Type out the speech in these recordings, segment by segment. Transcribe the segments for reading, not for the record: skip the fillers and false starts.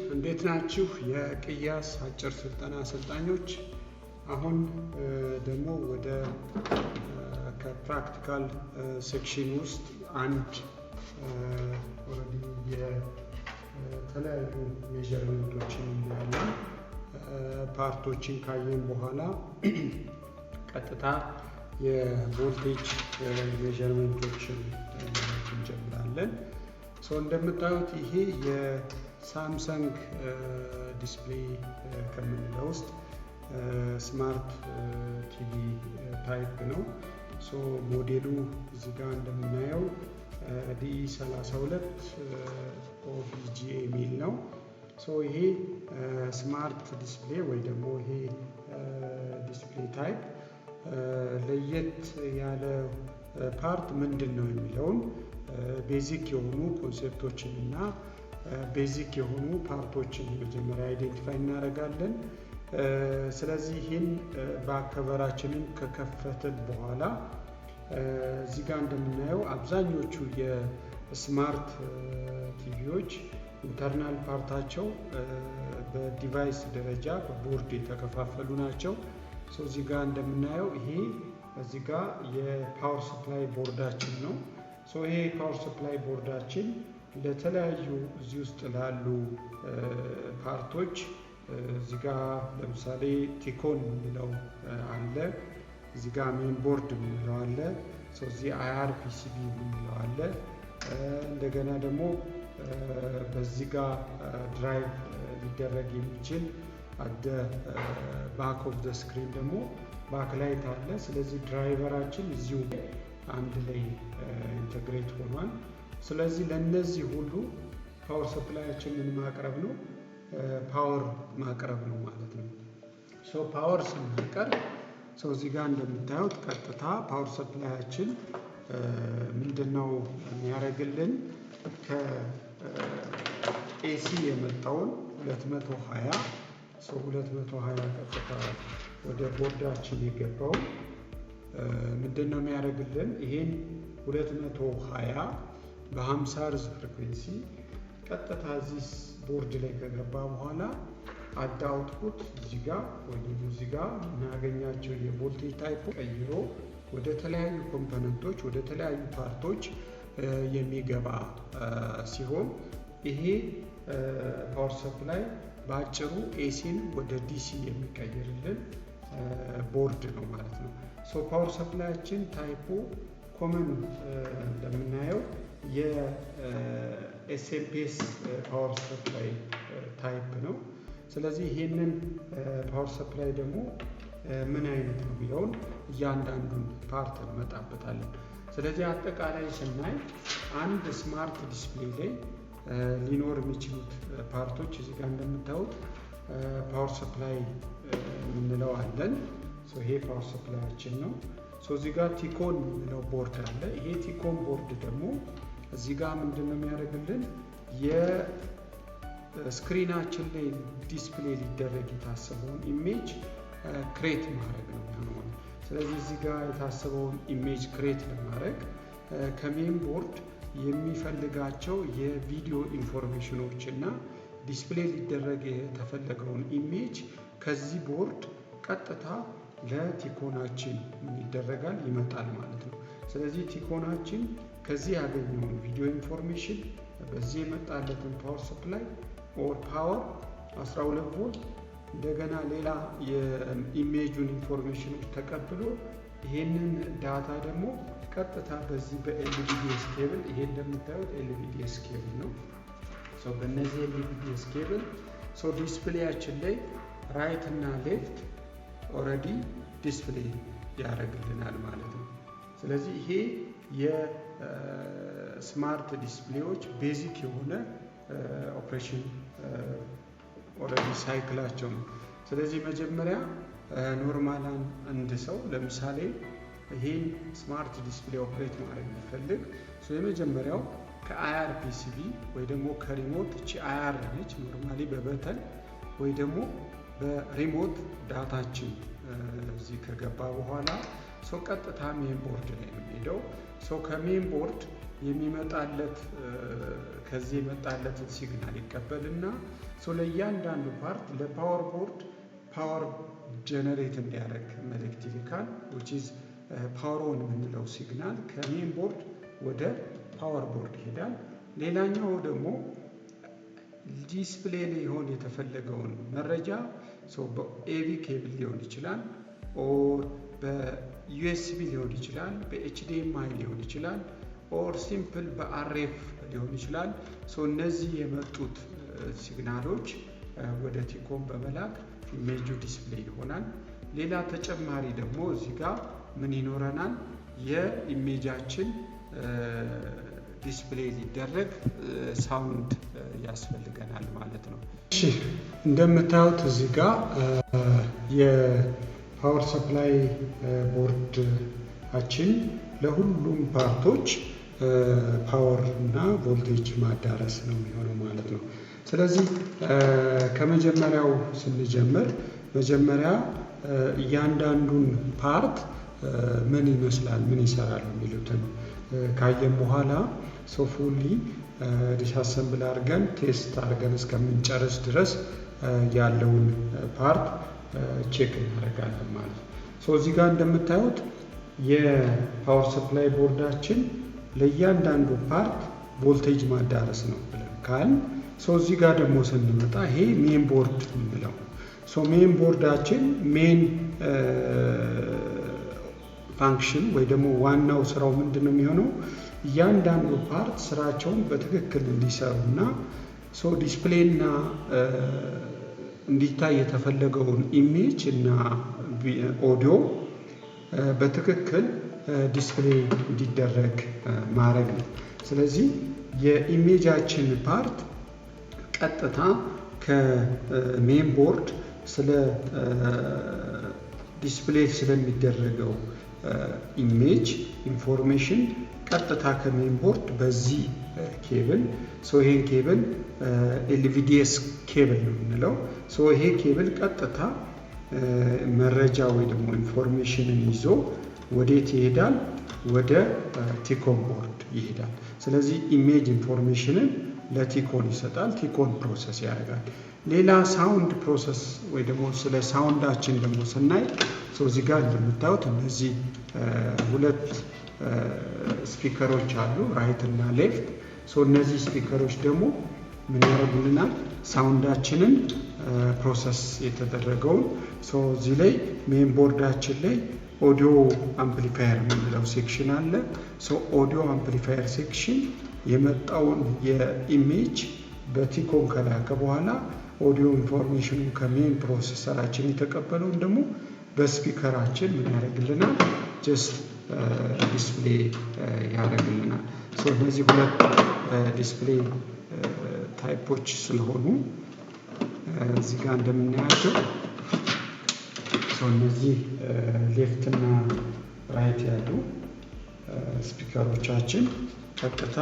እንዴት ናችሁ የቅያስ አጭር ስልጠና አሰልጣኞች? አሁን ደግሞ ወደ ከፕራክቲካል ሴክሽን ውስጥ አንድ የተለያዩ ሜዠርመንቶችን እናያለን። ፓርቶችን ካየን በኋላ ቀጥታ የቮልቴጅ ሜዠርመንቶችን እንጀምራለን። እንደምታዩት ይሄ የሳምሰንግ ዲስፕሌይ ከምንለው ውስጥ ስማርት ቲቪ ታይፕ ነው። ሞዴሉ እዚህ ጋር እንደምናየው D32 OBGA የሚል ነው። ይሄ ስማርት ዲስፕሌይ ወይ ደግሞ ይሄ ዲስፕሌይ ታይፕ ለየት ያለ ፓርት ምንድን ነው የሚለውን ቤዚክ የሆኑ ኮንሴፕቶችን እና ቤዚክ የሆኑ ፓርቶችን መጀመሪያ አይዴንቲፋይ እናደርጋለን። ስለዚህ ይህን በአከበራችንን ከከፈትን በኋላ እዚህ ጋር እንደምናየው አብዛኞቹ የስማርት ቲቪዎች ኢንተርናል ፓርታቸው በዲቫይስ ደረጃ በቦርድ የተከፋፈሉ ናቸው። እዚህ ጋር እንደምናየው ይሄ እዚህ ጋር የፓወር ሰፕላይ ቦርዳችን ነው። ይሄ ፓወር ሰፕላይ ቦርዳችን ለተለያዩ እዚህ ውስጥ ላሉ ፓርቶች እዚህ ጋር ለምሳሌ ቲኮን የምንለው አለ፣ እዚህ ጋር ሜን ቦርድ የምንለው አለ፣ እዚህ IRPCB የምንለው አለ። እንደገና ደግሞ በዚህ ጋር ድራይቭ ሊደረግ የሚችል አደ ባክ ኦፍ ዘ ስክሪን ደግሞ ባክላይት አለ። ስለዚህ ድራይቨራችን እዚሁ አንድ ላይ ኢንተግሬት ሆኗል። ስለዚህ ለነዚህ ሁሉ ፓወር ሰፕላያችንን ማቅረብ ነው፣ ፓወር ማቅረብ ነው ማለት ነው። ፓወር ስናቀርብ እዚህ ጋር እንደምታዩት ቀጥታ ፓወር ሰፕላያችን ምንድነው የሚያደርግልን? ከኤሲ የመጣውን 220 ቀጥታ ወደ ቦርዳችን የገባው ምንድነው የሚያደርግልን? ይሄን 220 በ50 ሄርዝ ፍሪኩዌንሲ ቀጥታ እዚህ ቦርድ ላይ ከገባ በኋላ አድ አውትፑት እዚህ ጋር ወይ እዚህ ጋር እናገኛቸው የቮልቴጅ ታይፕ ቀይሮ ወደ ተለያዩ ኮምፖነንቶች ወደ ተለያዩ ፓርቶች የሚገባ ሲሆን ይሄ ፓወር ሰፕላይ በአጭሩ ኤሲን ወደ ዲሲ የሚቀይርልን ቦርድ ነው ማለት ነው። ፓወር ሰፕላያችን ታይፑ ኮመን እንደምናየው የኤስኤምፒኤስ ፓወር ሰፕላይ ታይፕ ነው። ስለዚህ ይሄንን ፓወር ሰፕላይ ደግሞ ምን አይነት ነው የሚለውን እያንዳንዱን ፓርት እንመጣበታለን። ስለዚህ አጠቃላይ ስናይ አንድ ስማርት ዲስፕሌይ ላይ ሊኖር የሚችሉት ፓርቶች እዚህ ጋር እንደምታዩት ፓወር ሰፕላይ የምንለው አለን። ይሄ ፓወር ሰፕላያችን ነው። እዚህ ጋር ቲኮን የምንለው ቦርድ አለ። ይሄ ቲኮን ቦርድ ደግሞ እዚህ ጋር ምንድን ነው የሚያደርግልን? የስክሪናችን ላይ ዲስፕሌይ ሊደረግ የታሰበውን ኢሜጅ ክሬት ማድረግ ነው የሚሆነው። ስለዚህ እዚህ ጋር የታሰበውን ኢሜጅ ክሬት ለማድረግ ከሜን ቦርድ የሚፈልጋቸው የቪዲዮ ኢንፎርሜሽኖች እና ዲስፕሌይ ሊደረግ የተፈለገውን ኢሜጅ ከዚህ ቦርድ ቀጥታ ለቲኮናችን ይደረጋል ይመጣል ማለት ነው። ስለዚህ ቲኮናችን ከዚህ ያገኘውን ቪዲዮ ኢንፎርሜሽን በዚህ የመጣለትን ፓወር ሰፕላይ ኦር ፓወር 12 ቮልት እንደገና ሌላ የኢሜጁን ኢንፎርሜሽኖች ተቀብሎ ይሄንን ዳታ ደግሞ ቀጥታ በዚህ በኤልቪዲኤስ ኬብል ይሄ እንደምታዩት ኤልቪዲኤስ ኬብል ነው። በእነዚህ ኤልቪዲኤስ ኬብል ዲስፕሌያችን ላይ ራይት እና ሌፍት ኦልሬዲ ዲስፕሌይ ያደርግልናል ማለት ነው። ስለዚህ ይሄ የስማርት ዲስፕሌዎች ቤዚክ የሆነ ኦፕሬሽን ኦልሬዲ ሳይክላቸው ነው። ስለዚህ መጀመሪያ ኖርማል አንድ ሰው ለምሳሌ ይሄን ስማርት ዲስፕሌይ ኦፕሬት ማድረግ ቢፈልግ የመጀመሪያው ከአይአር ፒሲቢ ወይ ደግሞ ከሪሞት እቺ አይአር ነች ኖርማሊ በበተን ወይ ደግሞ በሪሞት ዳታችን እዚህ ከገባ በኋላ ሰው ቀጥታ ሜን ቦርድ ላይ ነው የሚሄደው። ሰው ከሜን ቦርድ የሚመጣለት ከዚህ የመጣለትን ሲግናል ይቀበልና ሰው ለእያንዳንዱ ፓርት ለፓወር ቦርድ ፓወር ጀነሬት እንዲያደርግ መልእክት ይልካል። which is ፓወር ኦን የምንለው ሲግናል ከሜን ቦርድ ወደ ፓወር ቦርድ ይሄዳል። ሌላኛው ደግሞ ዲስፕሌይ ሊሆን የተፈለገውን መረጃ በኤቪ ኬብል ሊሆን ይችላል ኦር በዩኤስቢ ሊሆን ይችላል በኤችዲኤምአይ ሊሆን ይችላል ኦር ሲምፕል በአርኤፍ ሊሆን ይችላል። እነዚህ የመጡት ሲግናሎች ወደ ቲኮም በመላክ ኢሜጁ ዲስፕሌይ ይሆናል። ሌላ ተጨማሪ ደግሞ እዚህ ጋር ምን ይኖረናል? የኢሜጃችን ዲስፕሌይ ሊደረግ ሳውንድ ያስፈልገናል ማለት ነው። እሺ እንደምታዩት እዚህ ጋር የፓወር ሰፕላይ ቦርዳችን ለሁሉም ፓርቶች ፓወር እና ቮልቴጅ ማዳረስ ነው የሚሆነው ማለት ነው። ስለዚህ ከመጀመሪያው ስንጀምር መጀመሪያ እያንዳንዱን ፓርት ምን ይመስላል ምን ይሰራል የሚሉትን ካየን በኋላ ፉሊ ዲስአሰምብል አድርገን ቴስት አድርገን እስከምንጨርስ ድረስ ያለውን ፓርት ቼክ እናደርጋለን ማለት ነው። እዚህ ጋር እንደምታዩት የፓወር ሰፕላይ ቦርዳችን ለእያንዳንዱ ፓርት ቮልቴጅ ማዳረስ ነው ብለን ካል እዚህ ጋር ደግሞ ስንመጣ ይሄ ሜን ቦርድ የምንለው ሜን ቦርዳችን ሜን ፋንክሽን ወይ ደግሞ ዋናው ስራው ምንድን ነው የሚሆነው? እያንዳንዱ ፓርት ስራቸውን በትክክል እንዲሰሩና ዲስፕሌይ እና እንዲታይ የተፈለገውን ኢሜጅ እና ኦዲዮ በትክክል ዲስፕሌይ እንዲደረግ ማድረግ ነው። ስለዚህ የኢሜጃችን ፓርት ቀጥታ ከሜን ቦርድ ስለ ዲስፕሌይ ስለሚደረገው ኢሜጅ ኢንፎርሜሽን ቀጥታ ከሜን ቦርድ በዚህ ኬብል ይሄን ኬብል ኤልቪዲኤስ ኬብል ነው የምንለው። ይሄ ኬብል ቀጥታ መረጃ ወይ ደግሞ ኢንፎርሜሽንን ይዞ ወዴት ይሄዳል? ወደ ቲኮን ቦርድ ይሄዳል። ስለዚህ ኢሜጅ ኢንፎርሜሽንን ለቲኮን ይሰጣል። ቲኮን ፕሮሰስ ያደርጋል። ሌላ ሳውንድ ፕሮሰስ ወይ ደግሞ ስለ ሳውንዳችን ደግሞ ስናይ እዚህ ጋር እንደምታዩት እነዚህ ሁለት ስፒከሮች አሉ ራይት እና ሌፍት። እነዚህ ስፒከሮች ደግሞ ምን ያደርጉልናል? ሳውንዳችንን ፕሮሰስ የተደረገውን እዚህ ላይ ሜን ቦርዳችን ላይ ኦዲዮ አምፕሊፋየር የምንለው ሴክሽን አለ። ኦዲዮ አምፕሊፋየር ሴክሽን የመጣውን የኢሜጅ በቲኮን ከላከ በኋላ ኦዲዮ ኢንፎርሜሽኑ ከሜን ፕሮሰሰራችን የተቀበለውን ደግሞ በስፒከራችን ምን ያደርግልናል? ጀስት ዲስፕሌይ ያደርግልናል። እነዚህ ሁለት ዲስፕሌይ ታይፖች ስለሆኑ እዚህ ጋር እንደምናያቸው እነዚህ ሌፍት እና ራይት ያሉ ስፒከሮቻችን ቀጥታ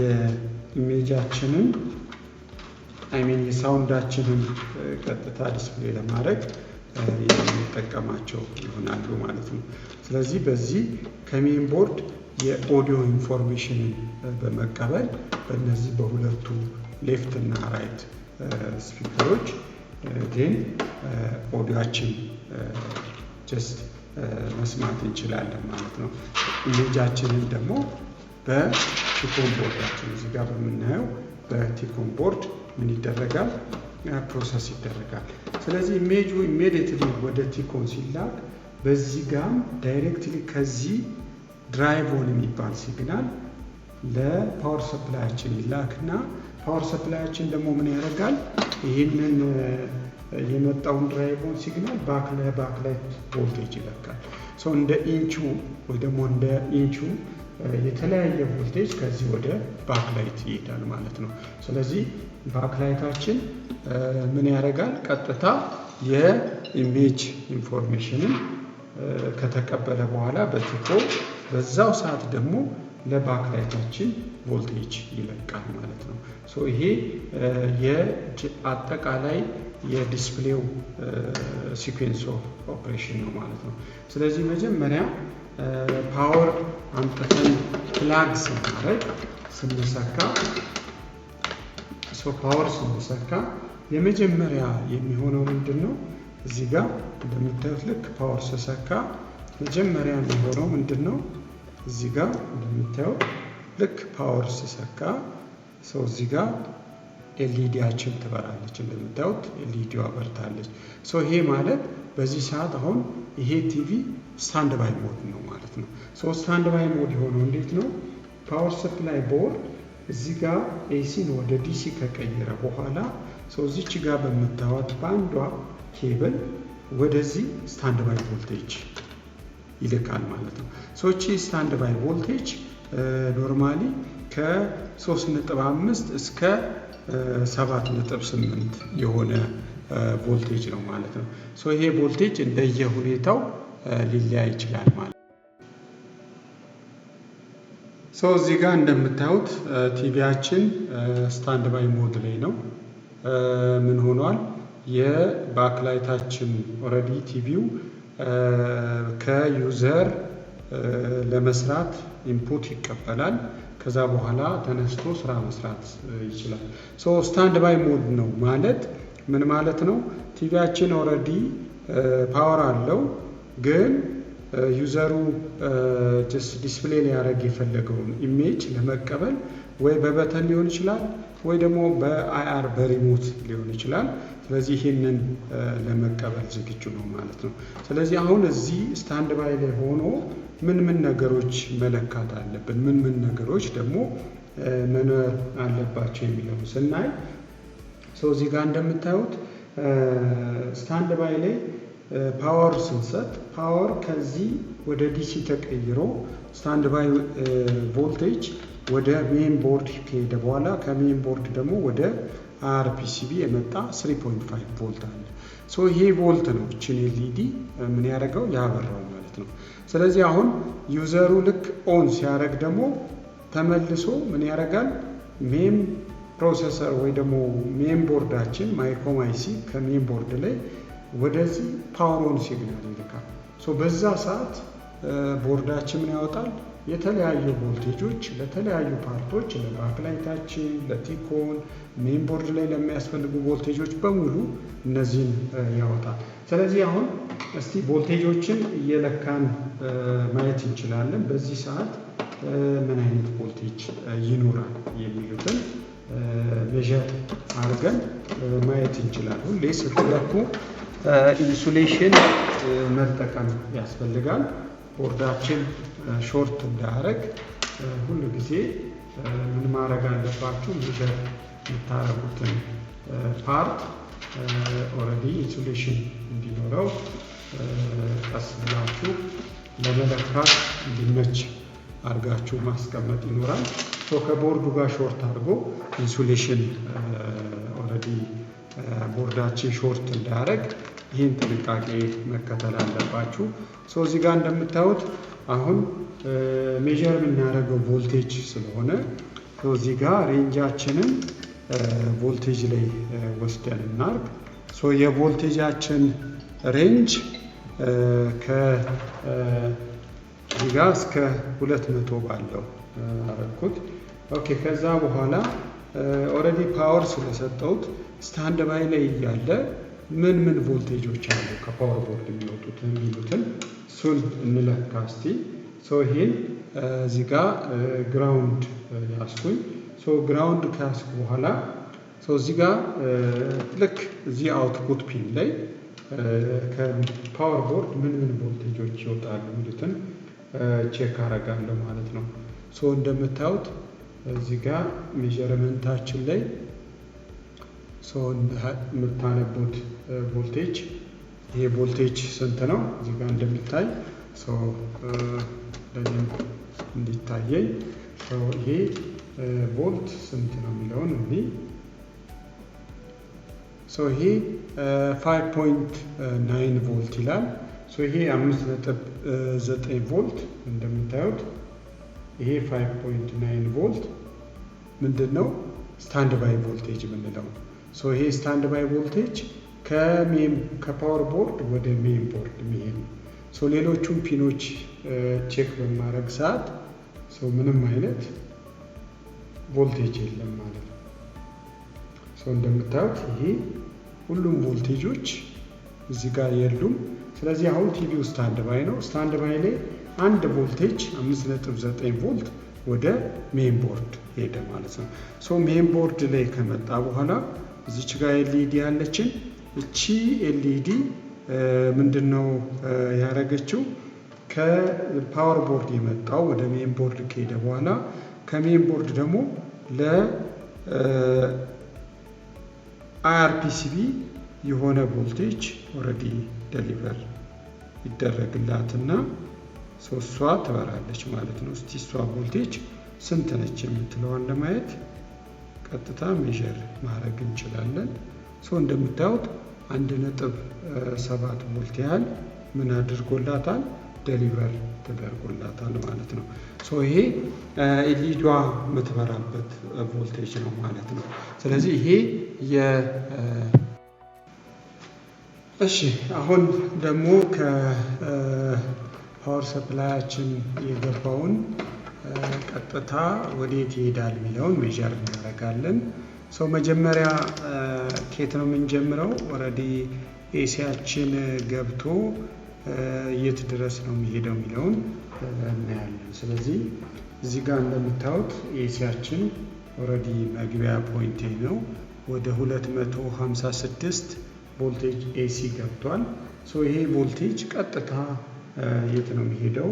የኢሜጃችንን የሳውንዳችንን ቀጥታ ዲስፕሌይ ለማድረግ የምንጠቀማቸው ይሆናሉ ማለት ነው። ስለዚህ በዚህ ከሜን ቦርድ የኦዲዮ ኢንፎርሜሽንን በመቀበል በእነዚህ በሁለቱ ሌፍት እና ራይት ስፒከሮች ግን ኦዲዮአችን ጀስት መስማት እንችላለን ማለት ነው። ኢሜጃችንን ደግሞ በቲኮን ቦርዳችን እዚህ ጋር በምናየው በቲኮን ቦርድ ምን ይደረጋል? ፕሮሰስ ይደረጋል። ስለዚህ ኢሜጁ ኢሚዲየትሊ ወደ ቲኮን ሲላክ በዚህ ጋር ዳይሬክትሊ ከዚህ ድራይቭ ኦን የሚባል ሲግናል ለፓወር ሰፕላያችን ይላክና ፓወር ሰፕላያችን ደግሞ ምን ያደርጋል? ይህንን የመጣውን ድራይቭ ኦን ሲግናል ባክላይት ቮልቴጅ ይለካል። እንደ ኢንቹ ወይ ደግሞ እንደ ኢንቹ የተለያየ ቮልቴጅ ከዚህ ወደ ባክላይት ይሄዳል ማለት ነው። ስለዚህ ባክላይታችን ምን ያደርጋል? ቀጥታ የኢሜጅ ኢንፎርሜሽንን ከተቀበለ በኋላ በቲኮ በዛው ሰዓት ደግሞ ለባክላይታችን ቮልቴጅ ይለቃል ማለት ነው። ይሄ አጠቃላይ የዲስፕሌው ሲኩዌንስ ኦፍ ኦፕሬሽን ነው ማለት ነው። ስለዚህ መጀመሪያ ፓወር አምጥተን ፕላግ ስንሰካ ፓወር ስንሰካ የመጀመሪያ የሚሆነው ምንድን ነው? እዚህ ጋር እንደምታዩት ልክ ፓወር ስሰካ መጀመሪያ የሚሆነው ምንድን ነው? እዚህ ጋር እንደምታዩት ልክ ፓወር ስሰካ እዚህ ጋር ኤልኢዲያችን ትበራለች። እንደምታዩት ኤልኢዲዋ በርታለች። ይሄ ማለት በዚህ ሰዓት አሁን ይሄ ቲቪ ስታንድ ባይ ሞድ ነው ማለት ነው። ስታንድ ባይ ሞድ የሆነው እንዴት ነው? ፓወር ሰፕላይ ቦርድ እዚህ ጋር ኤሲን ወደ ዲሲ ከቀየረ በኋላ እዚች ጋር በምታዩት በአንዷ ኬብል ወደዚህ ስታንድ ባይ ቮልቴጅ ይልካል ማለት ነው። እቺ ስታንድ ባይ ቮልቴጅ ኖርማሊ ከ3.5 እስከ 7.8 የሆነ ቮልቴጅ ነው ማለት ነው። ይሄ ቮልቴጅ እንደየሁኔታው ሊለያይ ይችላል ማለት ነው። እዚህ ጋር እንደምታዩት ቲቪያችን ስታንድ ባይ ሞድ ላይ ነው። ምን ሆኗል? የባክላይታችን ኦልሬዲ ቲቪው ከዩዘር ለመስራት ኢንፑት ይቀበላል። ከዛ በኋላ ተነስቶ ስራ መስራት ይችላል። ስታንድ ባይ ሞድ ነው ማለት ምን ማለት ነው? ቲቪያችን ኦልሬዲ ፓወር አለው፣ ግን ዩዘሩ ዲስፕሌይ ሊያደርግ የፈለገውን ኢሜጅ ለመቀበል ወይ በበተን ሊሆን ይችላል ወይ ደግሞ በአይአር በሪሞት ሊሆን ይችላል። ስለዚህ ይህንን ለመቀበል ዝግጁ ነው ማለት ነው። ስለዚህ አሁን እዚህ ስታንድ ባይ ላይ ሆኖ ምን ነገሮች መለካት አለብን፣ ምን ነገሮች ደግሞ መኖር አለባቸው የሚለው ስናይ እዚህ ጋር እንደምታዩት ስታንድ ባይ ላይ ፓወር ስንሰጥ ፓወር ከዚህ ወደ ዲሲ ተቀይሮ ስታንድ ባይ ቮልቴጅ ወደ ሜን ቦርድ ከሄደ በኋላ ከሜን ቦርድ ደግሞ ወደ አርፒሲቢ የመጣ 3.5 ቮልት አለ። ይሄ ቮልት ነው እችን ኤልኢዲ ምን ያደርገው ያበራው ማለት ነው። ስለዚህ አሁን ዩዘሩ ልክ ኦን ሲያደርግ ደግሞ ተመልሶ ምን ያደርጋል? ሜን ፕሮሰሰር ወይ ደግሞ ሜን ቦርዳችን ማይክሮም አይሲ ከሜን ቦርድ ላይ ወደዚህ ፓወር ኦን ሲግናል ይልካል። በዛ ሰዓት ቦርዳችን ምን ያወጣል? የተለያዩ ቮልቴጆች ለተለያዩ ፓርቶች ለባክላይታችን፣ ለቲኮን፣ ሜን ቦርድ ላይ ለሚያስፈልጉ ቮልቴጆች በሙሉ እነዚህን ያወጣል። ስለዚህ አሁን እስቲ ቮልቴጆችን እየለካን ማየት እንችላለን። በዚህ ሰዓት ምን አይነት ቮልቴጅ ይኖራል የሚሉትን ሜዠር አድርገን ማየት እንችላለን። ሁሌ ስትለኩ ኢንሱሌሽን መጠቀም ያስፈልጋል። ቦርዳችን ሾርት እንዳያደርግ ሁሉ ጊዜ ምን ማድረግ አለባችሁ? ሜዠር የምታደርጉትን ፓርት ኦልሬዲ ኢንሱሌሽን እንዲኖረው ቀስ ብላችሁ ለመለካት እንዲመች አድርጋችሁ ማስቀመጥ ይኖራል። ከቦርዱ ጋር ሾርት አድርጎ ኢንሱሌሽን ኦልሬዲ ቦርዳችን ሾርት እንዳያደርግ ይህን ጥንቃቄ መከተል አለባችሁ። እዚህ ጋር እንደምታዩት አሁን ሜዠር የምናደርገው ቮልቴጅ ስለሆነ እዚህ ጋር ሬንጃችንን ቮልቴጅ ላይ ወስደን እናርግ። የቮልቴጃችን ሬንጅ ከዚህ ጋር እስከ 200 ባለው አረኩት። ከዛ በኋላ ኦልሬዲ ፓወር ስለሰጠሁት ስታንድ ባይ ላይ እያለ ምን ቮልቴጆች አሉ ከፓወር ቦርድ የሚሉትን እሱን እንለካ እስቲ። ይሄን እዚህ ጋር ግራውንድ ያስኩኝ። ግራውንድ ከያስኩ በኋላ እዚህ ጋር ልክ እዚህ አውትፑት ፒን ላይ ከፓወር ቦርድ ምን ቮልቴጆች ይወጣሉ የሚሉትን ቼክ አደርጋለሁ ማለት ነው። እንደምታዩት እዚህ ጋር ሜዠርመንታችን ላይ የምታነቡት ቮልቴጅ ይሄ ቮልቴጅ ስንት ነው? እዚህ ጋር እንደሚታይ እንዲታየኝ ይሄ ቮልት ስንት ነው የሚለውን ይሄ 5.9 ቮልት ይላል። ይሄ 5.9 ቮልት እንደምታዩት ይሄ 5.9 ቮልት ምንድነው ስታንድ ባይ ቮልቴጅ የምንለው። ይሄ ስታንድ ባይ ቮልቴጅ ከፓወር ቦርድ ወደ ሜን ቦርድ የሚሄድ ነው። ሌሎቹን ፒኖች ቼክ በማድረግ ሰዓት ምንም አይነት ቮልቴጅ የለም ማለት ነው። እንደምታዩት ይሄ ሁሉም ቮልቴጆች እዚህ ጋር የሉም። ስለዚህ አሁን ቲቪው ስታንድ ባይ ነው። ስታንድ ባይ ላይ አንድ ቮልቴጅ 5.9 ቮልት ወደ ሜን ቦርድ ሄደ ማለት ነው። ሜን ቦርድ ላይ ከመጣ በኋላ እዚች ጋር ኤልኢዲ ያለችን እቺ ኤልኢዲ ምንድነው ያደረገችው? ከፓወር ቦርድ የመጣው ወደ ሜን ቦርድ ከሄደ በኋላ ከሜን ቦርድ ደግሞ ለአይአርፒሲቢ የሆነ ቮልቴጅ ኦልሬዲ ደሊቨር ይደረግላትና እሷ ትበራለች ማለት ነው። እስቲ እሷ ቮልቴጅ ስንት ነች የምትለዋን ለማየት ቀጥታ ሜዠር ማድረግ እንችላለን። እንደምታዩት 1.7 ቮልት ያህል ምን አድርጎላታል? ደሊቨር ተደርጎላታል ማለት ነው። ይሄ ኤልኢዲዋ የምትበራበት ቮልቴጅ ነው ማለት ነው። ስለዚህ ይሄ እሺ አሁን ደግሞ ከፓወር ሰፕላያችን የገባውን ቀጥታ ወዴት ይሄዳል የሚለውን ሜዠር እናደርጋለን። መጀመሪያ ከየት ነው የምንጀምረው? ኦልሬዲ ኤሲያችን ገብቶ የት ድረስ ነው የሚሄደው የሚለውን እናያለን። ስለዚህ እዚህ ጋር እንደምታዩት ኤሲያችን ኦልሬዲ መግቢያ ፖይንት ነው። ወደ 256 ቮልቴጅ ኤሲ ገብቷል። ይሄ ቮልቴጅ ቀጥታ የት ነው የሚሄደው?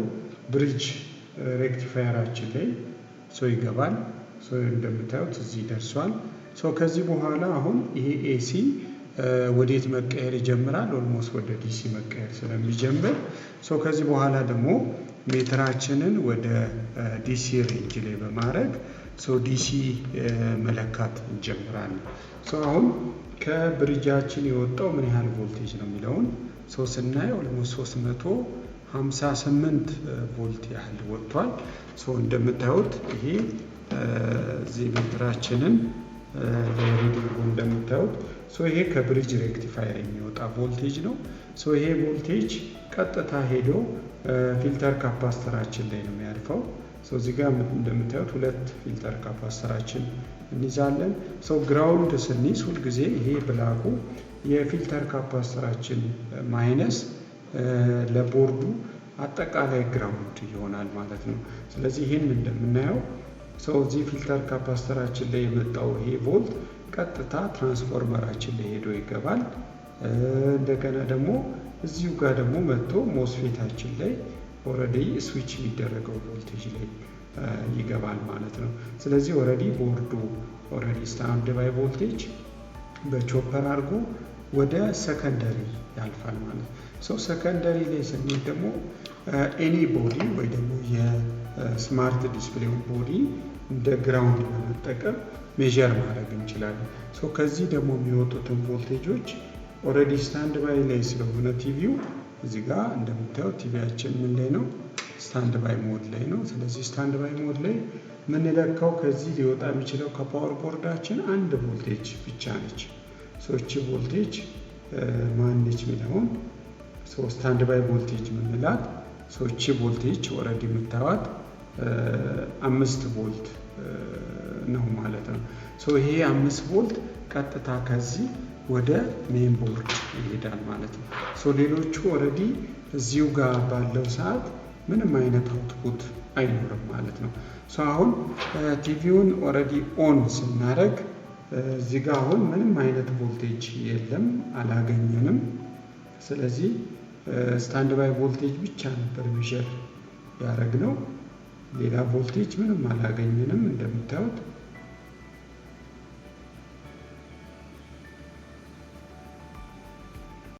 ብሪጅ ሬክቲፋየራችን ላይ ይገባል። እንደምታዩት እዚህ ደርሷል። ከዚህ በኋላ አሁን ይሄ ኤሲ ወዴት መቀየር ይጀምራል? ኦልሞስት ወደ ዲሲ መቀየር ስለሚጀምር ከዚህ በኋላ ደግሞ ሜትራችንን ወደ ዲሲ ሬንጅ ላይ በማድረግ ዲሲ መለካት እንጀምራለን። አሁን ከብሪጃችን የወጣው ምን ያህል ቮልቴጅ ነው የሚለውን ስናይ ኦልሞስት 358 ቮልት ያህል ወጥቷል። እንደምታዩት ይሄ እዚህ ሜትራችንን ሪዲንጉ እንደምታዩት ይሄ ከብሪጅ ሬክቲፋየር የሚወጣ ቮልቴጅ ነው። ይሄ ቮልቴጅ ቀጥታ ሄዶ ፊልተር ካፓስተራችን ላይ ነው የሚያርፈው። እዚህ ጋር እንደምታዩት ሁለት ፊልተር ካፓስተራችን እንይዛለን። ግራውንድ ስንይዝ ሁልጊዜ ይሄ ብላኩ የፊልተር ካፓስተራችን ማይነስ ለቦርዱ አጠቃላይ ግራውንድ ይሆናል ማለት ነው። ስለዚህ ይህን እንደምናየው እዚህ ፊልተር ካፓስተራችን ላይ የመጣው ይሄ ቮልት ቀጥታ ትራንስፎርመራችን ላይ ሄዶ ይገባል። እንደገና ደግሞ እዚሁ ጋር ደግሞ መጥቶ ሞስፌታችን ላይ ኦልሬዲ ስዊች የሚደረገው ቮልቴጅ ላይ ይገባል ማለት ነው። ስለዚህ ኦልሬዲ ቦርዱ ኦልሬዲ ስታንድ ባይ ቮልቴጅ በቾፐር አድርጎ ወደ ሰከንደሪ ያልፋል ማለት ነው። ሰከንደሪ ላይ ስንሄድ ደግሞ ኤኒ ቦዲ ወይ ደግሞ የስማርት ዲስፕሌይ ቦዲ እንደ ግራውንድ በመጠቀም ሜዠር ማድረግ እንችላለን። ከዚህ ደግሞ የሚወጡትን ቮልቴጆች ኦልሬዲ ስታንድ ባይ ላይ ስለሆነ ቲቪው እዚህ ጋር እንደምታዩት ቲቪያችን ምን ላይ ነው? ስታንድ ባይ ሞድ ላይ ነው። ስለዚህ ስታንድ ባይ ሞድ ላይ የምንለካው ከዚህ ሊወጣ የሚችለው ከፓወር ቦርዳችን አንድ ቮልቴጅ ብቻ ነች። እቺ ቮልቴጅ ማነች የሚለውን ስታንድ ባይ ቮልቴጅ የምንላት እቺ ቮልቴጅ ኦልሬዲ የምታዩት 5 ቮልት ነው ማለት ነው። ይሄ 5 ቮልት ቀጥታ ከዚህ ወደ ሜን ቦርድ ይሄዳል ማለት ነው። ሌሎቹ ኦልሬዲ እዚሁ ጋር ባለው ሰዓት ምንም አይነት አውትፑት አይኖርም ማለት ነው። አሁን ቲቪውን ኦልሬዲ ኦን ስናደርግ እዚህ ጋር አሁን ምንም አይነት ቮልቴጅ የለም፣ አላገኘንም። ስለዚህ ስታንድ ባይ ቮልቴጅ ብቻ ነበር ሜዠር ያደረግነው። ሌላ ቮልቴጅ ምንም አላገኘንም። እንደምታዩት